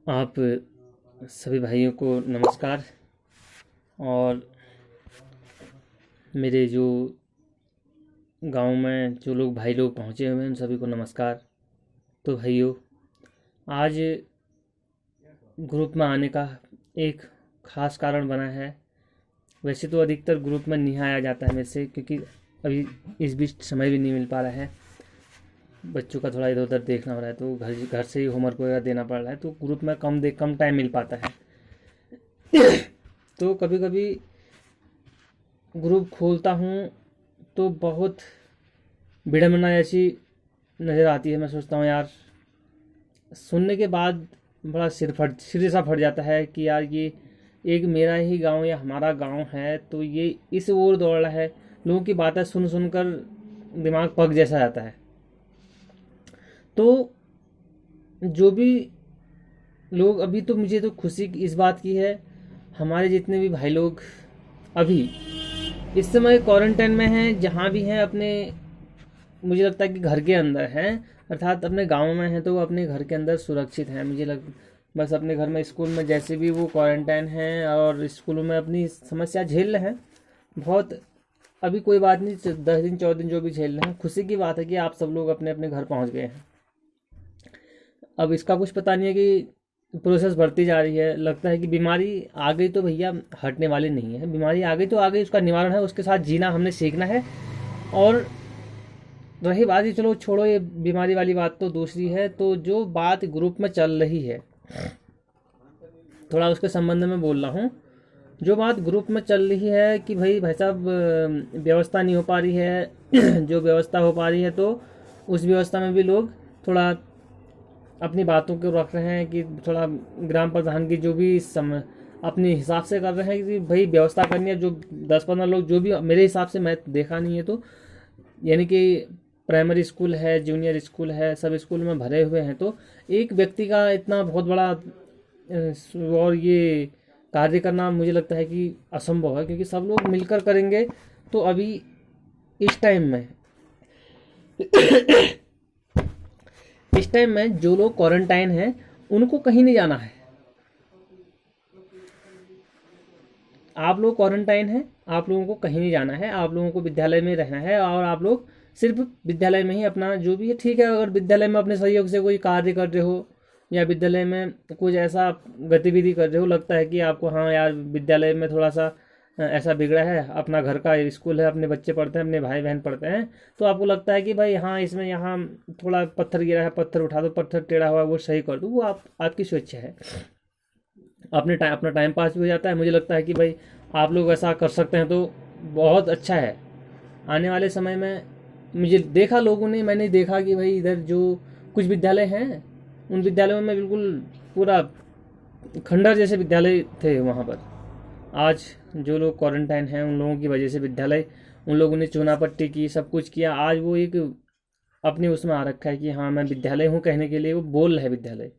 आप सभी भाइयों को नमस्कार। और मेरे जो गांव में जो लोग भाई लोग पहुंचे हुए हैं उन सभी को नमस्कार। तो भाइयों, आज ग्रुप में आने का एक ख़ास कारण बना है। वैसे तो अधिकतर ग्रुप में नहीं आया जाता है मेरे से, क्योंकि अभी इस बीच समय भी नहीं मिल पा रहा है। बच्चों का थोड़ा इधर उधर देखना हो रहा है, तो घर घर से ही होमवर्क वगैरह देना पड़ रहा है, तो ग्रुप में कम टाइम मिल पाता है। तो कभी कभी ग्रुप खोलता हूँ तो बहुत विडम्बना ऐसी नज़र आती है। मैं सोचता हूँ यार, सुनने के बाद बड़ा सिर सा फट जाता है कि यार ये एक मेरा ही गांव या हमारा गांव है, तो ये इस ओर दौड़ रहा है। लोगों की बातें सुन सुनकर दिमाग पक जैसा जाता है। तो जो भी लोग अभी, तो मुझे तो खुशी इस बात की है, हमारे जितने भी भाई लोग अभी इस समय क्वारंटाइन में हैं, जहाँ भी हैं अपने, मुझे लगता है कि घर के अंदर हैं, अर्थात अपने गांव में हैं तो वो अपने घर के अंदर सुरक्षित हैं। बस अपने घर में, स्कूल में जैसे भी वो क्वारंटाइन हैं और स्कूलों में अपनी समस्या झेल रहे हैं। बहुत अभी कोई बात नहीं, 10 दिन 14 दिन जो भी झेल रहे हैं, खुशी की बात है कि आप सब लोग अपने अपने घर पहुंच गए हैं। अब इसका कुछ पता नहीं है कि प्रोसेस बढ़ती जा रही है। लगता है कि बीमारी आ गई तो भैया हटने वाली नहीं है। बीमारी आ गई तो आ गई, उसका निवारण है, उसके साथ जीना हमने सीखना है। और रही बात, ये चलो छोड़ो, ये बीमारी वाली बात तो दूसरी है। तो जो बात ग्रुप में चल रही है, थोड़ा उसके संबंध में बोल रहा हूँ। जो बात ग्रुप में चल रही है कि भाई साहब, व्यवस्था नहीं हो पा रही है। जो व्यवस्था हो पा रही है तो उस व्यवस्था में भी लोग थोड़ा अपनी बातों को रख रहे हैं कि थोड़ा ग्राम प्रधान की जो भी अपने हिसाब से कर रहे हैं कि भाई व्यवस्था करनी है। जो 10-15 लोग, जो भी मेरे हिसाब से, मैं देखा नहीं है तो, यानी कि प्राइमरी स्कूल है, जूनियर स्कूल है, सब स्कूल में भरे हुए हैं। तो एक व्यक्ति का इतना बहुत बड़ा और ये कार्य करना मुझे लगता है कि असंभव है, क्योंकि सब लोग मिलकर करेंगे। तो अभी इस टाइम में जो लोग क्वारंटाइन हैं उनको कहीं नहीं जाना है। आप लोग क्वारंटाइन हैं, आप लोगों को कहीं नहीं जाना है, आप लोगों को विद्यालय में रहना है। और आप लोग सिर्फ विद्यालय में ही अपना जो भी है, ठीक है, अगर विद्यालय में अपने सहयोग से कोई कार्य कर रहे हो या विद्यालय में कुछ ऐसा गतिविधि कर रहे हो, लगता है कि आपको, हाँ यार विद्यालय में थोड़ा सा ऐसा बिगड़ा है, अपना घर का स्कूल है, अपने बच्चे पढ़ते हैं, अपने भाई बहन पढ़ते हैं, तो आपको लगता है कि भाई हाँ, इसमें यहाँ थोड़ा पत्थर गिरा है, पत्थर उठा दो, पत्थर टेढ़ा हुआ वो सही कर दो, वो आपकी स्वेच्छा है। अपना टाइम पास भी हो जाता है। मुझे लगता है कि भाई आप लोग ऐसा कर सकते हैं तो बहुत अच्छा है। आने वाले समय में मुझे देखा लोगों ने, मैंने देखा कि भाई इधर जो कुछ विद्यालय हैं, उन विद्यालयों में बिल्कुल पूरा खंडर जैसे विद्यालय थे वहाँ पर। आज जो लोग क्वारंटाइन हैं उन लोगों की वजह से विद्यालय, उन लोगों ने चूना पट्टी की, सब कुछ किया, आज वो एक अपने उसमें आ रखा है कि हाँ मैं विद्यालय हूँ कहने के लिए वो बोल रहे विद्यालय।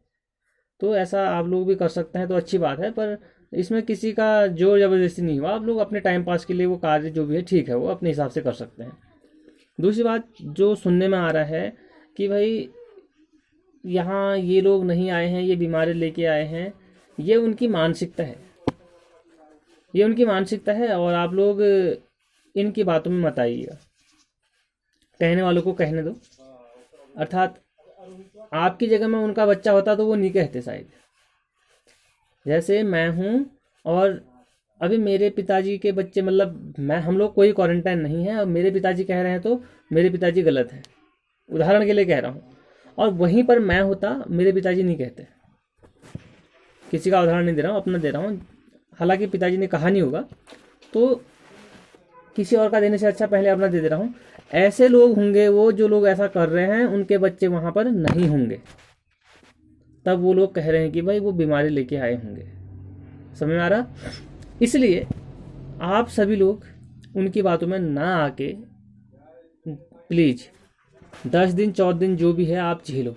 तो ऐसा आप लोग भी कर सकते हैं तो अच्छी बात है, पर इसमें किसी का जोर ज़बरदस्ती नहीं हुआ। आप लोग अपने टाइम पास के लिए वो कार्य जो भी है ठीक है, वो अपने हिसाब से कर सकते हैं। दूसरी बात जो सुनने में आ रहा है कि भाई यहाँ ये लोग नहीं आए हैं, ये बीमारी लेके आए हैं, ये उनकी मानसिकता है, ये उनकी मानसिकता है। और आप लोग इनकी बातों में मत आइएगा, कहने वालों को कहने दो। अर्थात आपकी जगह में उनका बच्चा होता तो वो नहीं कहते शायद। जैसे मैं हूँ और अभी मेरे पिताजी के बच्चे, मतलब हम लोग कोई क्वारंटाइन नहीं है और मेरे पिताजी कह रहे हैं तो मेरे पिताजी गलत हैं, उदाहरण के लिए कह रहा हूँ। और वहीं पर मैं होता, मेरे पिताजी नहीं कहते। किसी का उदाहरण नहीं दे रहा हूँ, अपना दे रहा हूँ। हालांकि पिताजी ने कहा नहीं होगा, तो किसी और का देने से अच्छा पहले अपना दे रहा हूँ। ऐसे लोग होंगे वो, जो लोग ऐसा कर रहे हैं उनके बच्चे वहाँ पर नहीं होंगे, तब वो लोग कह रहे हैं कि भाई वो बीमारी लेके आए होंगे। समझ में आ रहा? इसलिए आप सभी लोग उनकी बातों में ना आके प्लीज़ 10 दिन 14 दिन जो भी है आप झेलो,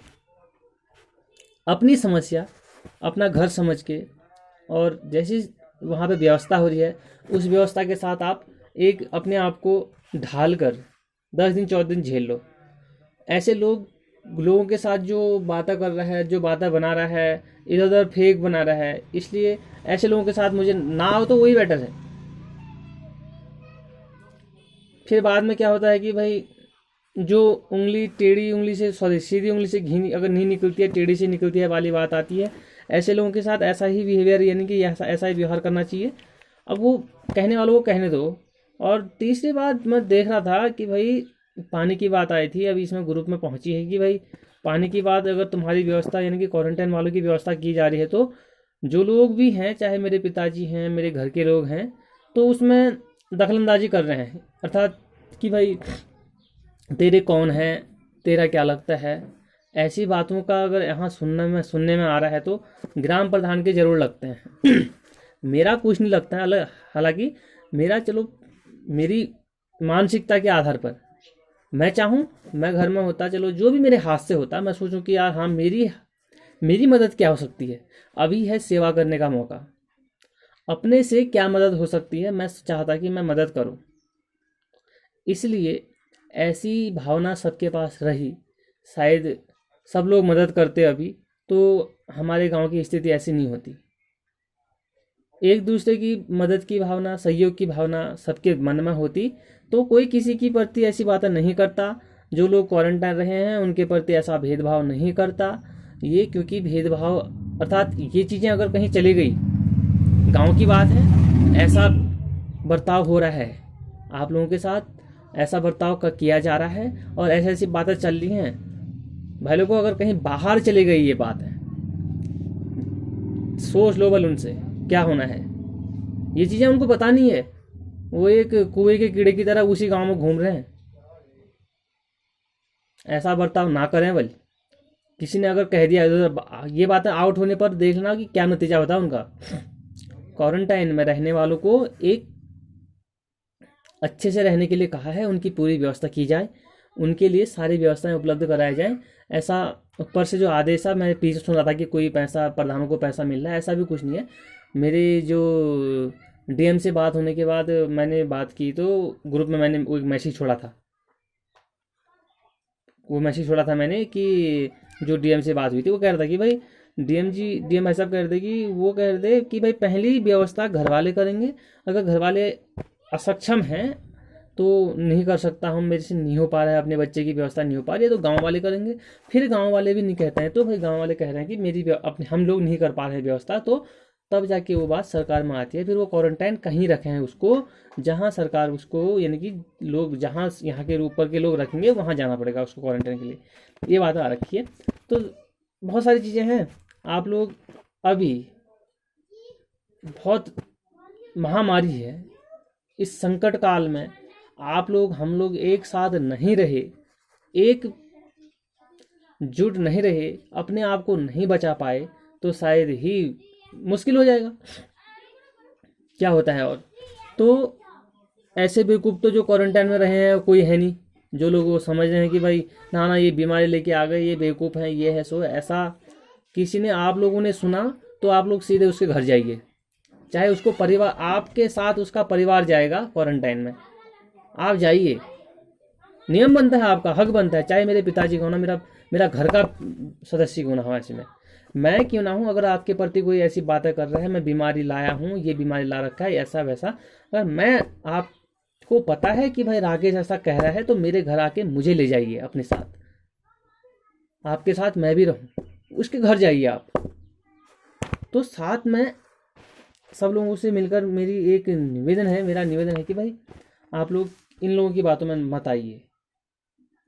अपनी समस्या अपना घर समझ के, और जैसी वहाँ पे व्यवस्था हो रही है उस व्यवस्था के साथ आप एक अपने आप को ढाल कर 10 दिन 14 दिन झेल लो। ऐसे लोग लोगों के साथ जो बातें कर रहा है, जो बातें बना रहा है, इधर उधर फेक बना रहा है, इसलिए ऐसे लोगों के साथ मुझे ना हो तो वही बेटर है। फिर बाद में क्या होता है कि भाई जो उंगली टेढ़ी उंगली से, सॉरी सीधी उंगली से घी अगर नहीं निकलती है, टेढ़ी से निकलती है वाली बात आती है। ऐसे लोगों के साथ ऐसा ही बिहेवियर, यानी कि ऐसा ही व्यवहार करना चाहिए। अब वो कहने वालों को कहने दो। और तीसरी बात मैं देख रहा था कि भाई पानी की बात आई थी, अभी इसमें ग्रुप में पहुंची है कि भाई पानी की बात अगर तुम्हारी व्यवस्था, यानी कि क्वारंटाइन वालों की व्यवस्था की जा रही है, तो जो लोग भी हैं, चाहे मेरे पिताजी हैं, मेरे घर के लोग हैं, तो उसमें दखलंदाजी कर रहे हैं। अर्थात कि भाई तेरे कौन है, तेरा क्या लगता है, ऐसी बातों का अगर यहाँ सुनने में आ रहा है तो ग्राम प्रधान के जरूर लगते हैं। मेरा कुछ नहीं लगता है, हालांकि मेरा, चलो मेरी मानसिकता के आधार पर मैं चाहूँ, मैं घर में होता, चलो जो भी मेरे हाथ से होता, मैं सोचूं कि यार हाँ मेरी मदद क्या हो सकती है। अभी है सेवा करने का मौका, अपने से क्या मदद हो सकती है, मैं चाहता कि मैं मदद करूं। इसलिए ऐसी भावना सबके पास रही, शायद सब लोग मदद करते अभी, तो हमारे गांव की स्थिति ऐसी नहीं होती। एक दूसरे की मदद की भावना, सहयोग की भावना सबके मन में होती, तो कोई किसी की प्रति ऐसी बातें नहीं करता। जो लोग क्वारंटाइन रहे हैं उनके प्रति ऐसा भेदभाव नहीं करता। ये क्योंकि भेदभाव, अर्थात ये चीज़ें अगर कहीं चली गई, गांव की बात है, ऐसा बर्ताव हो रहा है आप लोगों के साथ, ऐसा बर्ताव का किया जा रहा है और ऐसी ऐसी बातें चल रही हैं, भाई लोगों, अगर कहीं बाहर चली गई ये बात है, सोच लो बल उनसे क्या होना है। ये चीज़ें उनको पता नहीं है, वो एक कुएं के कीड़े की तरह उसी गांव में घूम रहे हैं। ऐसा बर्ताव ना करें बल। किसी ने अगर कह दिया ये बातें आउट होने पर देखना कि क्या नतीजा होता है उनका। क्वारंटाइन में रहने वालों को एक अच्छे से रहने के लिए कहा है, उनकी पूरी व्यवस्था की जाए, उनके लिए सारी व्यवस्थाएं उपलब्ध कराई जाए। ऐसा ऊपर से जो आदेश है, मैं पीछे सुन रहा था कि कोई पैसा, प्रधानों को पैसा मिल रहा है, ऐसा भी कुछ नहीं है। मेरे जो डीएम से बात होने के बाद मैंने बात की, तो ग्रुप में मैंने वो मैसेज छोड़ा था, मैंने कि जो डीएम से बात हुई थी वो कह रहा था कि भाई डीएम भाई साहब कह रहे थे कि वो कह रहे थे कि भाई पहली व्यवस्था घर वाले करेंगे, अगर घर वाले असक्षम हैं तो नहीं कर सकता हूँ, मेरे से नहीं हो पा रहा है, अपने बच्चे की व्यवस्था नहीं हो पा रही है, तो गांव वाले करेंगे। फिर गांव वाले भी नहीं कहते हैं, तो भाई गांव वाले कह रहे हैं कि मेरी अपने हम लोग नहीं कर पा रहे हैं व्यवस्था, तो तब जाके वो बात सरकार में आती है। फिर वो क्वारंटाइन कहीं रखे हैं उसको, जहाँ सरकार उसको, यानी कि लोग जहाँ यहाँ के ऊपर के लोग रखेंगे वहाँ जाना पड़ेगा उसको क्वारंटाइन के लिए। ये बात आ रखी है। तो बहुत सारी चीज़ें हैं। आप लोग, अभी बहुत महामारी है, इस संकट काल में आप लोग, हम लोग एक साथ नहीं रहे, एक जुट नहीं रहे, अपने आप को नहीं बचा पाए, तो शायद ही मुश्किल हो जाएगा। क्या होता है और तो ऐसे बेवकूफ़ तो जो क्वारंटाइन में रहे हैं कोई है नहीं। जो लोग वो समझ रहे हैं कि भाई ना ये बीमारी लेके आ गए, ये बेवकूफ़ है, ये है सो, ऐसा किसी ने, आप लोगों ने सुना तो आप लोग सीधे उसके घर जाइए, चाहे उसको परिवार, आपके साथ उसका परिवार जाएगा क्वारंटाइन में, आप जाइए। नियम बनता है, आपका हक बनता है, चाहे मेरे पिताजी को ना, मेरा घर का सदस्य क्यों ना हो, ऐसे में मैं क्यों ना हूँ, अगर आपके प्रति कोई ऐसी बातें कर रहा है, मैं बीमारी लाया हूँ, ये बीमारी ला रखा है, ऐसा वैसा, अगर मैं, आपको पता है कि भाई राकेश ऐसा कह रहा है, तो मेरे घर आके मुझे ले जाइए अपने साथ, आपके साथ मैं भी रहूँ, उसके घर जाइए आप। तो साथ में सब लोगों से मिलकर मेरी एक निवेदन है, मेरा निवेदन है कि भाई आप लोग इन लोगों की बातों में मत आइए।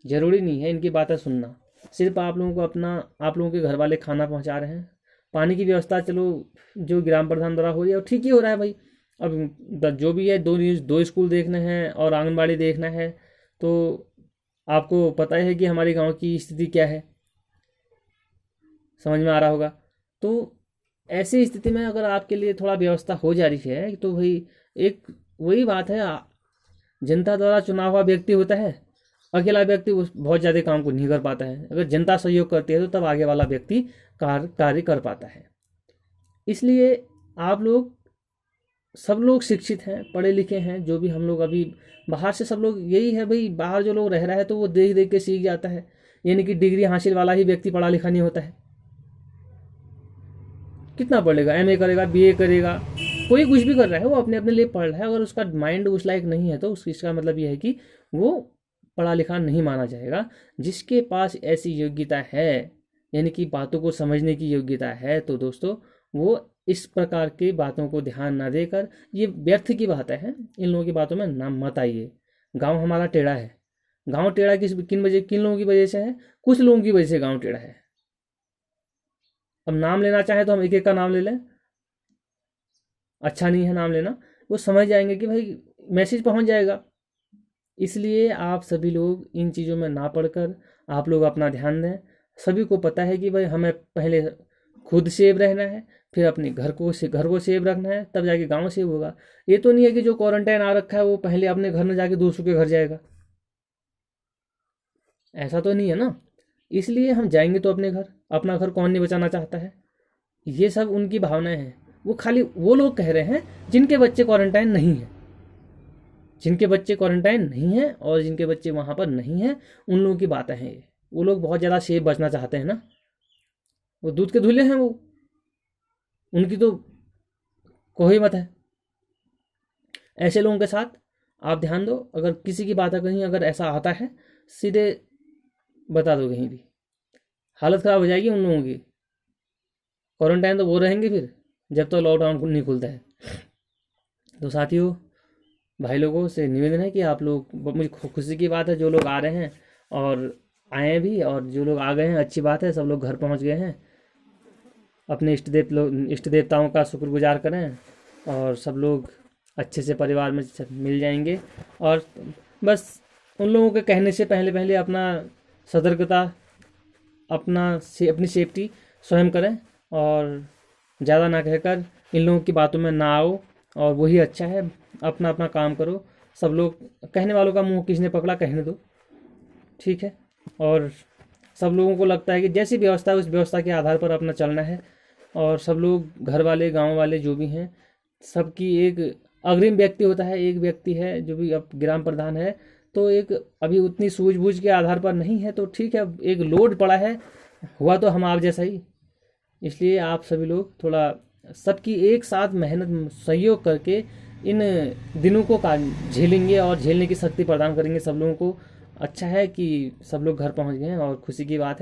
ज़रूरी नहीं है इनकी बातें सुनना, सिर्फ आप लोगों को अपना, आप लोगों के घर वाले खाना पहुंचा रहे हैं, पानी की व्यवस्था चलो जो ग्राम प्रधान द्वारा हो रही है ठीक ही हो रहा है भाई। अब जो भी है, दो स्कूल देखने हैं और आंगनबाड़ी देखना है, तो आपको पता है कि हमारे गांव की स्थिति क्या है, समझ में आ रहा होगा। तो ऐसी स्थिति में अगर आपके लिए थोड़ा व्यवस्था हो जा रही है, तो भाई एक वही बात है, जनता द्वारा चुना हुआ व्यक्ति होता है, अकेला व्यक्ति उस बहुत ज़्यादा काम को नहीं कर पाता है। अगर जनता सहयोग करती है तो तब आगे वाला व्यक्ति कार्य कर पाता है। इसलिए आप लोग, सब लोग शिक्षित हैं, पढ़े लिखे हैं, जो भी हम लोग अभी बाहर से सब लोग, यही है भाई, बाहर जो लोग रह रहा है तो वो देख देख के सीख जाता है यानी कि डिग्री हासिल वाला ही व्यक्ति पढ़ा लिखा नहीं होता है। कितना पढ़ेगा, एमए करेगा, बीए करेगा, कोई कुछ भी कर रहा है, वो अपने अपने लिए पढ़ रहा है। अगर उसका माइंड उस लायक नहीं है तो इसका मतलब ये है कि वो पढ़ा लिखा नहीं माना जाएगा। जिसके पास ऐसी योग्यता है, यानी कि बातों को समझने की योग्यता है, तो दोस्तों वो इस प्रकार की बातों को ध्यान ना देकर, ये व्यर्थ की बात है, इन लोगों की बातों में ना मत आइए। गांव हमारा टेढ़ा है। गांव टेढ़ा किन लोगों की वजह से है? कुछ लोगों की वजह से गांव टेढ़ा है। अब नाम लेना चाहे तो हम एक एक का नाम ले लें, अच्छा नहीं है नाम लेना। वो समझ जाएंगे कि भाई मैसेज पहुंच जाएगा। इसलिए आप सभी लोग इन चीज़ों में ना पढ़कर आप लोग अपना ध्यान दें। सभी को पता है कि भाई हमें पहले खुद सेव रहना है, फिर अपने घर को सेव रखना है, तब जाके गांव सेव होगा। ये तो नहीं है कि जो क्वारंटाइन आ रखा है वो पहले अपने घर में जाके दूसरों के घर जाएगा, ऐसा तो नहीं है ना। इसलिए हम जाएंगे तो अपने घर, अपना घर कौन नहीं बचाना चाहता है। ये सब उनकी भावनाएं हैं। वो खाली वो लोग कह रहे हैं जिनके बच्चे क्वारंटाइन नहीं है, जिनके बच्चे क्वारंटाइन नहीं है और जिनके बच्चे वहाँ पर नहीं हैं, उन लोगों की बातें हैं ये। वो लोग बहुत ज़्यादा सेफ बचना चाहते हैं ना, वो दूध के धुले हैं, वो उनकी तो कोई मत है। ऐसे लोगों के साथ आप ध्यान दो। अगर किसी की बात कहीं अगर ऐसा आता है, सीधे बता दो, कहीं भी हालत ख़राब हो जाएगी उन लोगों की। क्वारंटाइन तो वो रहेंगे फिर जब तक लॉकडाउन नहीं खुलता है। तो साथियों, भाई लोगों से निवेदन है कि आप लोग, मुझे खुशी की बात है जो लोग आ रहे हैं और आए हैं भी, और जो लोग आ गए हैं अच्छी बात है, सब लोग घर पहुंच गए हैं। अपने इष्ट देवताओं का शुक्रगुजार करें और सब लोग अच्छे से परिवार में मिल जाएंगे। और बस उन लोगों के कहने से पहले अपना सतर्कता, अपनी सेफ्टी स्वयं करें और ज़्यादा ना कहकर इन लोगों की बातों में ना आओ, और वही अच्छा है। अपना अपना काम करो। सब लोग, कहने वालों का मुंह किसने पकड़ा, कहने दो, ठीक है। और सब लोगों को लगता है कि जैसी व्यवस्था है उस व्यवस्था के आधार पर अपना चलना है। और सब लोग, घर वाले, गांव वाले जो भी हैं, सबकी एक अग्रिम व्यक्ति होता है, एक व्यक्ति है जो भी अब ग्राम प्रधान है, तो एक अभी उतनी सूझबूझ के आधार पर नहीं है, तो ठीक है, एक लोड पड़ा है, हुआ तो हम आप जैसा ही। इसलिए आप सभी लोग थोड़ा सबकी एक साथ मेहनत, सहयोग करके इन दिनों को झेलेंगे और झेलने की शक्ति प्रदान करेंगे सब लोगों को। अच्छा है कि सब लोग घर पहुंच गए हैं और खुशी की बात है।